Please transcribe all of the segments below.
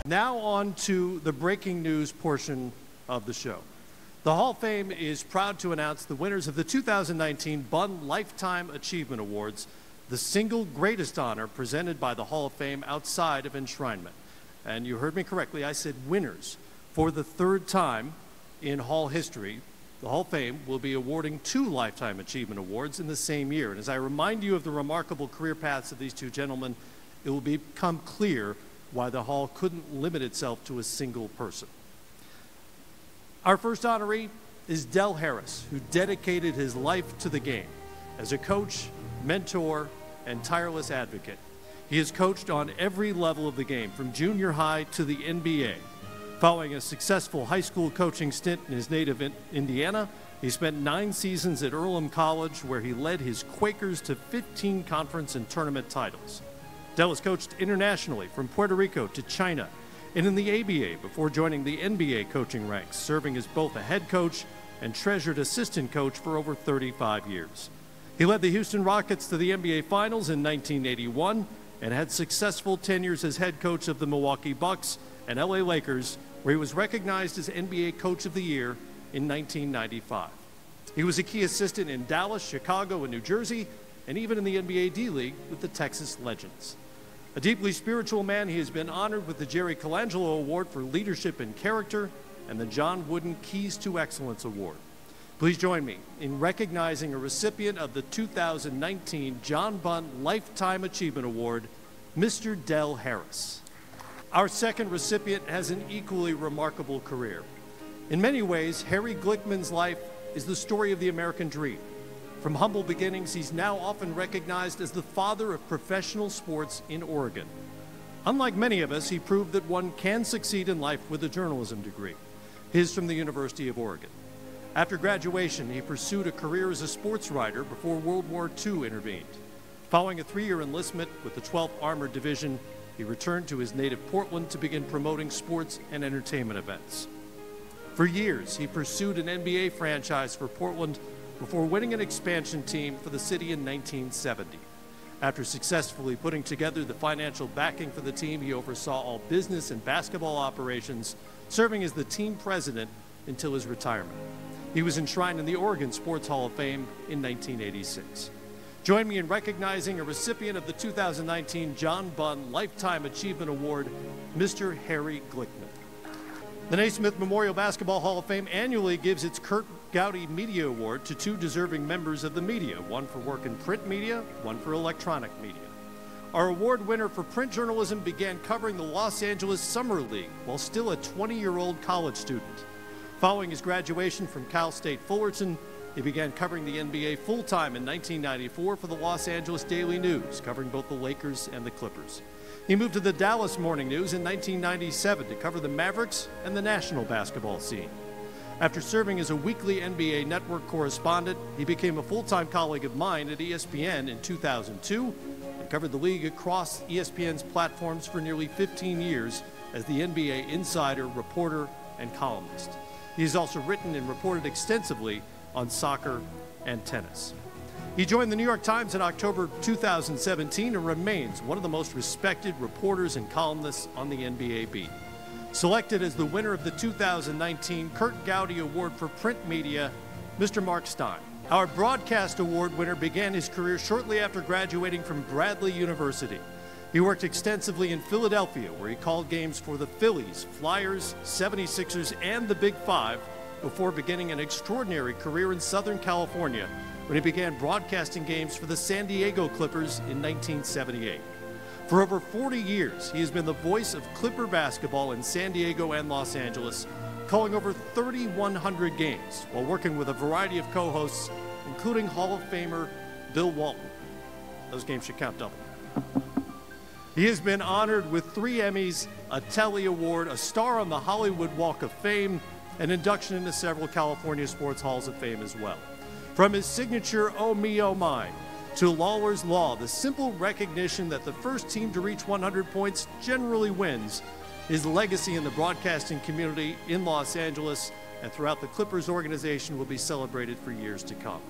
Now on to the breaking news portion of the show. The Hall of Fame is proud to announce the winners of the 2019 Bunn Lifetime Achievement Awards, the single greatest honor presented by the Hall of Fame outside of enshrinement. And you heard me correctly, I said winners. For the third time in Hall history, the Hall of Fame will be awarding 2 Lifetime Achievement Awards in the same year. And as I remind you of the remarkable career paths of these two gentlemen, it will become clear why the Hall couldn't limit itself to a single person. Our first honoree is Del Harris, who dedicated his life to the game as a coach, mentor, and tireless advocate. He has coached on every level of the game, from junior high to the NBA. Following a successful high school coaching stint in his native Indiana, he spent 9 seasons at Earlham College, where he led his Quakers to 15 conference and tournament titles. Del has coached internationally from Puerto Rico to China and in the ABA before joining the NBA coaching ranks, serving as both a head coach and treasured assistant coach for over 35 years. He led the Houston Rockets to the NBA Finals in 1981 and had successful tenures as head coach of the Milwaukee Bucks and LA Lakers, where he was recognized as NBA Coach of the Year in 1995. He was a key assistant in Dallas, Chicago, and New Jersey, and even in the NBA D-League with the Texas Legends. A deeply spiritual man, he has been honored with the Jerry Colangelo Award for Leadership and Character and the John Wooden Keys to Excellence Award. Please join me in recognizing a recipient of the 2019 John Bunn Lifetime Achievement Award, Mr. Del Harris. Our second recipient has an equally remarkable career. In many ways, Harry Glickman's life is the story of the American dream. From humble beginnings, he's now often recognized as the father of professional sports in Oregon. Unlike many of us, he proved that one can succeed in life with a journalism degree, his from the University of Oregon. After graduation, he pursued a career as a sports writer before World War II intervened. Following a 3-year enlistment with the 12th Armored Division, he returned to his native Portland to begin promoting sports and entertainment events. For years, he pursued an NBA franchise for Portland before winning an expansion team for the city in 1970. After successfully putting together the financial backing for the team, he oversaw all business and basketball operations, serving as the team president until his retirement. He was enshrined in the Oregon Sports Hall of Fame in 1986. Join me in recognizing a recipient of the 2019 John Bunn Lifetime Achievement Award, Mr. Harry Glickman. The Naismith Memorial Basketball Hall of Fame annually gives its Kurt Gowdy Media Award to 2 deserving members of the media, one for work in print media, one for electronic media. Our award winner for print journalism began covering the Los Angeles Summer League while still a 20-year-old college student. Following his graduation from Cal State Fullerton, he began covering the NBA full-time in 1994 for the Los Angeles Daily News, covering both the Lakers and the Clippers. He moved to the Dallas Morning News in 1997 to cover the Mavericks and the national basketball scene. After serving as a weekly NBA Network correspondent, he became a full-time colleague of mine at ESPN in 2002 and covered the league across ESPN's platforms for nearly 15 years as the NBA insider, reporter, and columnist. He has also written and reported extensively on soccer and tennis. He joined the New York Times in October 2017 and remains one of the most respected reporters and columnists on the NBA beat. Selected as the winner of the 2019 Kurt Gowdy Award for Print Media, Mr. Mark Stein. Our broadcast award winner began his career shortly after graduating from Bradley University. He worked extensively in Philadelphia, where he called games for the Phillies, Flyers, 76ers, and the Big Five before beginning an extraordinary career in Southern California when he began broadcasting games for the San Diego Clippers in 1978. For over 40 years, he has been the voice of Clipper basketball in San Diego and Los Angeles, calling over 3,100 games while working with a variety of co-hosts, including Hall of Famer Bill Walton. Those games should count double. He has been honored with 3 Emmys, a Telly Award, a star on the Hollywood Walk of Fame, and induction into several California Sports Halls of Fame as well. From his signature "Oh Me, Oh My" to Lawler's Law, the simple recognition that the first team to reach 100 points generally wins, his legacy in the broadcasting community in Los Angeles and throughout the Clippers organization will be celebrated for years to come.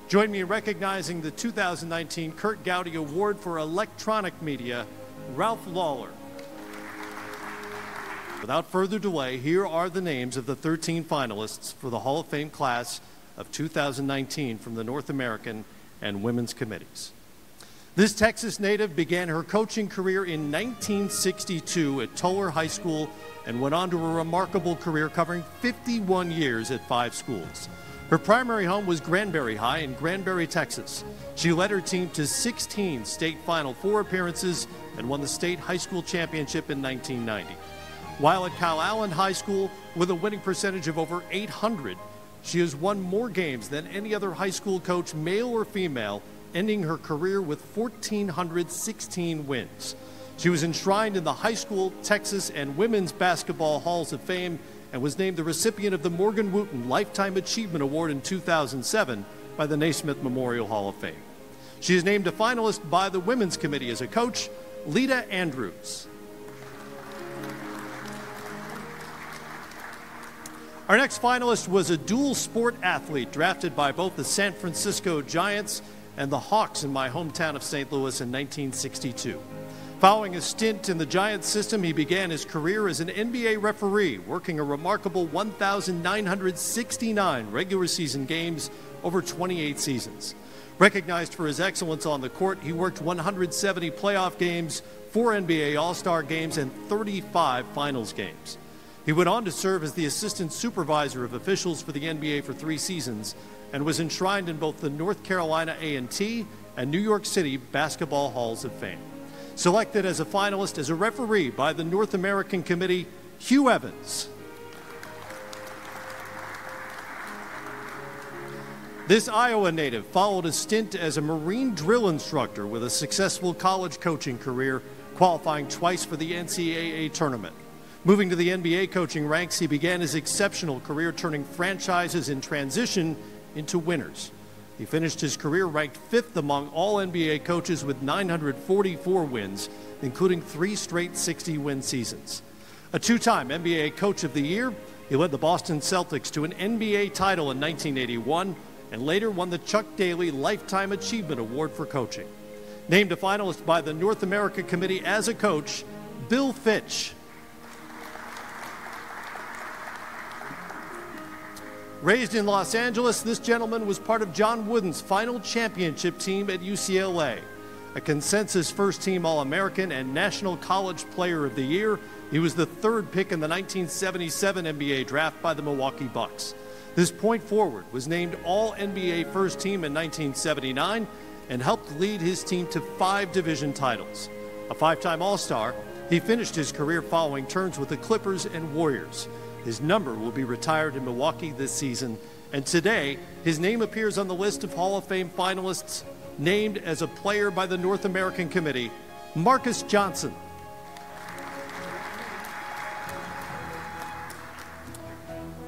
Join me in recognizing the 2019 Kurt Gowdy Award for Electronic Media, Ralph Lawler. Without further delay, here are the names of the 13 finalists for the Hall of Fame class of 2019 from the North American and Women's Committees. This Texas native began her coaching career in 1962 at Toller High School and went on to a remarkable career covering 51 years at 5 schools. Her primary home was Granbury High in Granbury, Texas. She led her team to 16 state Final Four appearances and won the state high school championship in 1990. While at Calallen High School, with a winning percentage of over 800, she has won more games than any other high school coach, male or female, ending her career with 1,416 wins. She was enshrined in the High School, Texas, and Women's Basketball Halls of Fame and was named the recipient of the Morgan Wooten Lifetime Achievement Award in 2007 by the Naismith Memorial Hall of Fame. She is named a finalist by the Women's Committee as a coach, Lita Andrews. Our next finalist was a dual sport athlete drafted by both the San Francisco Giants and the Hawks in my hometown of St. Louis in 1962. Following a stint in the Giants system, he began his career as an NBA referee, working a remarkable 1,969 regular season games over 28 seasons. Recognized for his excellence on the court, he worked 170 playoff games, 4 NBA All-Star games, and 35 finals games. He went on to serve as the assistant supervisor of officials for the NBA for 3 seasons and was enshrined in both the North Carolina A&T and New York City Basketball Halls of Fame. Selected as a finalist as a referee by the North American Committee, Hugh Evans. This Iowa native followed a stint as a Marine drill instructor with a successful college coaching career, qualifying twice for the NCAA tournament. Moving to the NBA coaching ranks, he began his exceptional career turning franchises in transition into winners. He finished his career ranked 5th among all NBA coaches with 944 wins, including 3 straight 60-win seasons. A 2-time NBA Coach of the Year, he led the Boston Celtics to an NBA title in 1981 and later won the Chuck Daly Lifetime Achievement Award for coaching. Named a finalist by the North America Committee as a coach, Bill Fitch. Raised in Los Angeles, this gentleman was part of John Wooden's final championship team at UCLA. A consensus first-team All-American and National College Player of the Year, he was the 3rd pick in the 1977 NBA draft by the Milwaukee Bucks. This point forward was named All-NBA First Team in 1979 and helped lead his team to 5 division titles. A 5-time All-Star, he finished his career following turns with the Clippers and Warriors. His number will be retired in Milwaukee this season, and today his name appears on the list of Hall of Fame finalists named as a player by the North American Committee, Marcus Johnson.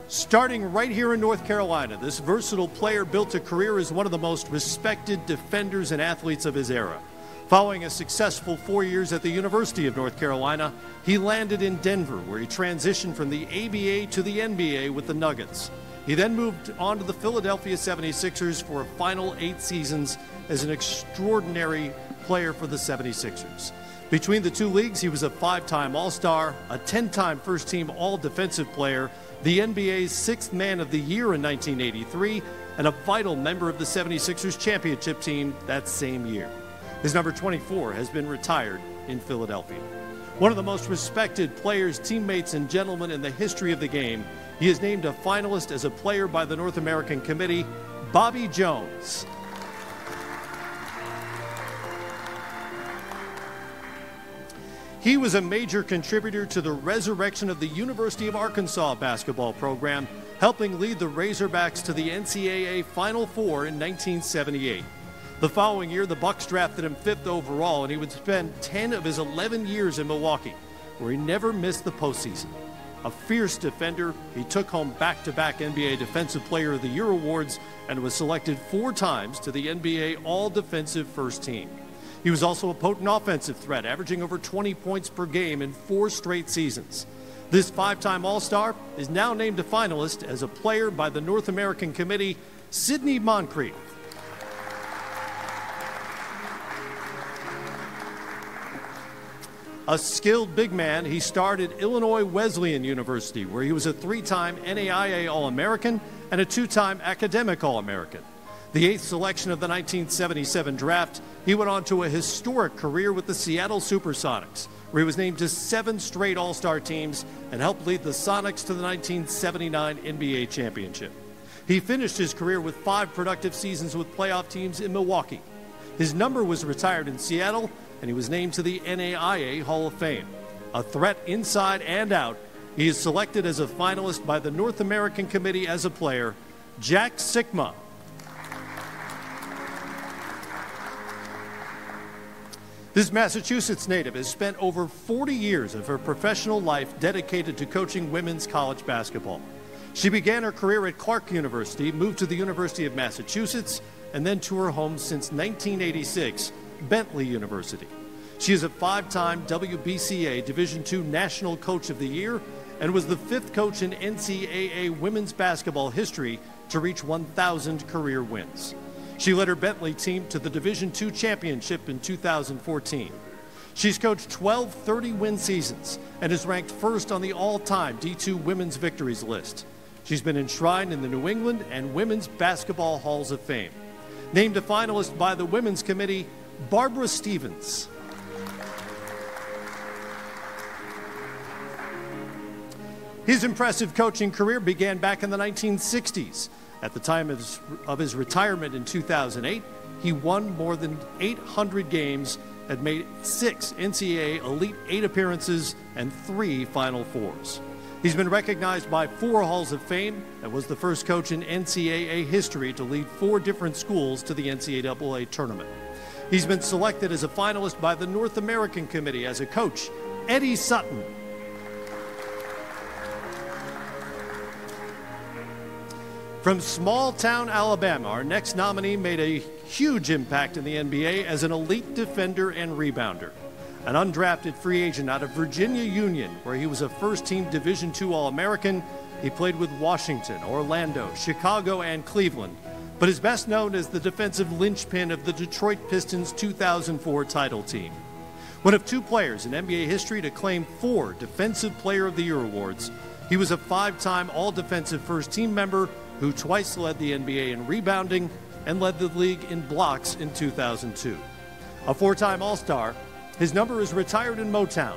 Starting right here in North Carolina, this versatile player built a career as one of the most respected defenders and athletes of his era. Following a successful 4 years at the University of North Carolina, he landed in Denver, where he transitioned from the ABA to the NBA with the Nuggets. He then moved on to the Philadelphia 76ers for a final 8 seasons as an extraordinary player for the 76ers. Between the 2 leagues, he was a 5-time All-Star, a 10-time first-team All-Defensive Player, the NBA's 6th Man of the Year in 1983, and a vital member of the 76ers championship team that same year. His number 24 has been retired in Philadelphia. One of the most respected players, teammates, and gentlemen in the history of the game, he is named a finalist as a player by the North American Committee, Bobby Jones. He was a major contributor to the resurrection of the University of Arkansas basketball program, helping lead the Razorbacks to the NCAA Final Four in 1978. The following year, the Bucks drafted him 5th overall, and he would spend 10 of his 11 years in Milwaukee, where he never missed the postseason. A fierce defender, he took home back-to-back NBA Defensive Player of the Year awards and was selected 4 times to the NBA All-Defensive First Team. He was also a potent offensive threat, averaging over 20 points per game in 4 straight seasons. This 5-time All-Star is now named a finalist as a player by the North American Committee, Sidney Moncrief. A skilled big man, he starred at Illinois Wesleyan University, where he was a 3-time NAIA All-American and a 2-time Academic All-American. The 8th selection of the 1977 draft, he went on to a historic career with the Seattle Supersonics, where he was named to 7 straight All-Star teams and helped lead the Sonics to the 1979 NBA championship. He finished his career with 5 productive seasons with playoff teams in Milwaukee. His number was retired in Seattle, and he was named to the NAIA Hall of Fame. A threat inside and out, he is selected as a finalist by the North American Committee as a player, Jack Sikma. This Massachusetts native has spent over 40 years of her professional life dedicated to coaching women's college basketball. She began her career at Clark University, moved to the University of Massachusetts, and then to her home since 1986, Bentley University. She is a 5-time WBCA Division II National Coach of the Year and was the 5th coach in NCAA women's basketball history to reach 1,000 career wins. She led her Bentley team to the Division II championship in 2014. She's coached 12 30-win seasons and is ranked first on the all-time D2 women's victories list. She's been enshrined in the New England and Women's Basketball Halls of Fame. Named a finalist by the Women's Committee, Barbara Stevens. His impressive coaching career began back in the 1960s. At the time of his retirement in 2008, he won more than 800 games and made 6 NCAA Elite 8 appearances and 3 Final Fours. He's been recognized by 4 Halls of Fame and was the first coach in NCAA history to lead 4 different schools to the NCAA tournament. He's been selected as a finalist by the North American Committee as a coach, Eddie Sutton. From small town Alabama, our next nominee made a huge impact in the NBA as an elite defender and rebounder. An undrafted free agent out of Virginia Union, where he was a first-team Division II All-American, he played with Washington, Orlando, Chicago, and Cleveland, but is best known as the defensive linchpin of the Detroit Pistons' 2004 title team. One of 2 players in NBA history to claim 4 Defensive Player of the Year awards, he was a 5-time All-Defensive First-Team member who twice led the NBA in rebounding and led the league in blocks in 2002. A 4-time All-Star, his number is retired in Motown.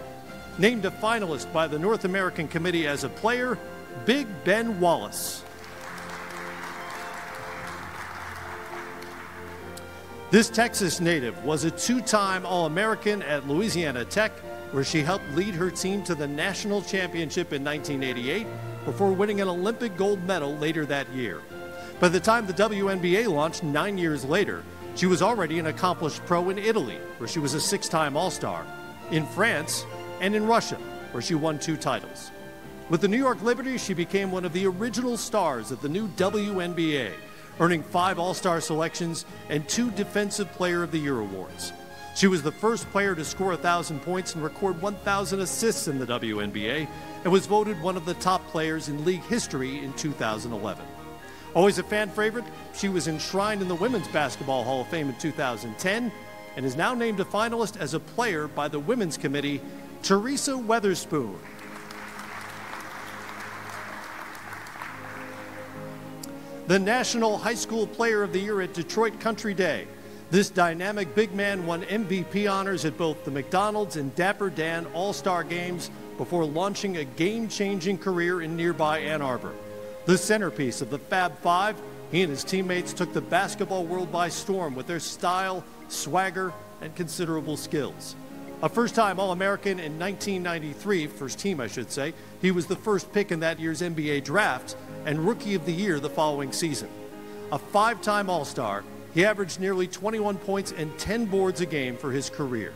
Named a finalist by the North American Committee as a player, Big Ben Wallace. This Texas native was a 2-time All-American at Louisiana Tech, where she helped lead her team to the national championship in 1988 before winning an Olympic gold medal later that year. By the time the WNBA launched 9 years later, she was already an accomplished pro in Italy, where she was a 6-time All-Star, in France, and in Russia, where she won 2 titles. With the New York Liberty, she became one of the original stars of the new WNBA, earning 5 All-Star selections and 2 Defensive Player of the Year awards. She was the first player to score 1,000 points and record 1,000 assists in the WNBA, and was voted one of the top players in league history in 2011. Always a fan favorite, she was enshrined in the Women's Basketball Hall of Fame in 2010 and is now named a finalist as a player by the Women's Committee, Teresa Weatherspoon. The National High School Player of the Year at Detroit Country Day. This dynamic big man won MVP honors at both the McDonald's and Dapper Dan All-Star Games before launching a game-changing career in nearby Ann Arbor. The centerpiece of the Fab Five, he and his teammates took the basketball world by storm with their style, swagger, and considerable skills. A first-time All-American in 1993, first team I should say, he was the first pick in that year's NBA draft and Rookie of the Year the following season. A 5-time All-Star, he averaged nearly 21 points and 10 boards a game for his career.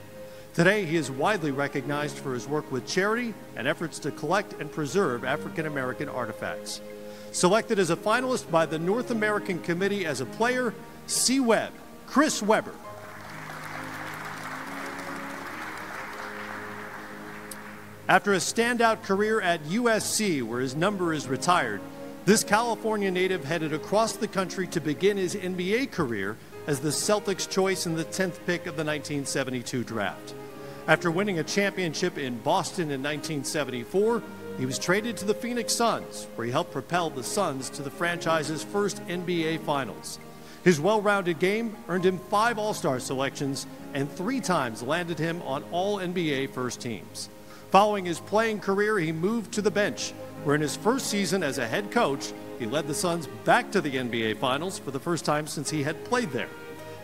Today, he is widely recognized for his work with charity and efforts to collect and preserve African-American artifacts. Selected as a finalist by the North American Committee as a player, C-Web, Chris Webber. After a standout career at USC, where his number is retired, this California native headed across the country to begin his NBA career as the Celtics' choice in the 10th pick of the 1972 draft. After winning a championship in Boston in 1974, he was traded to the Phoenix Suns, where he helped propel the Suns to the franchise's first NBA Finals. His well-rounded game earned him 5 All-Star selections and 3 times landed him on all NBA first teams. Following his playing career, he moved to the bench, where in his first season as a head coach, he led the Suns back to the NBA Finals for the first time since he had played there.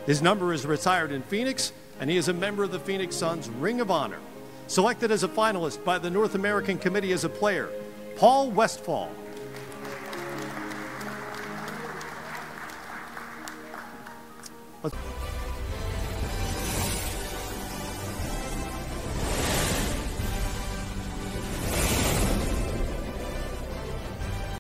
His number is retired in Phoenix, and he is a member of the Phoenix Suns Ring of Honor. Selected as a finalist by the North American Committee as a player, Paul Westphal. Let's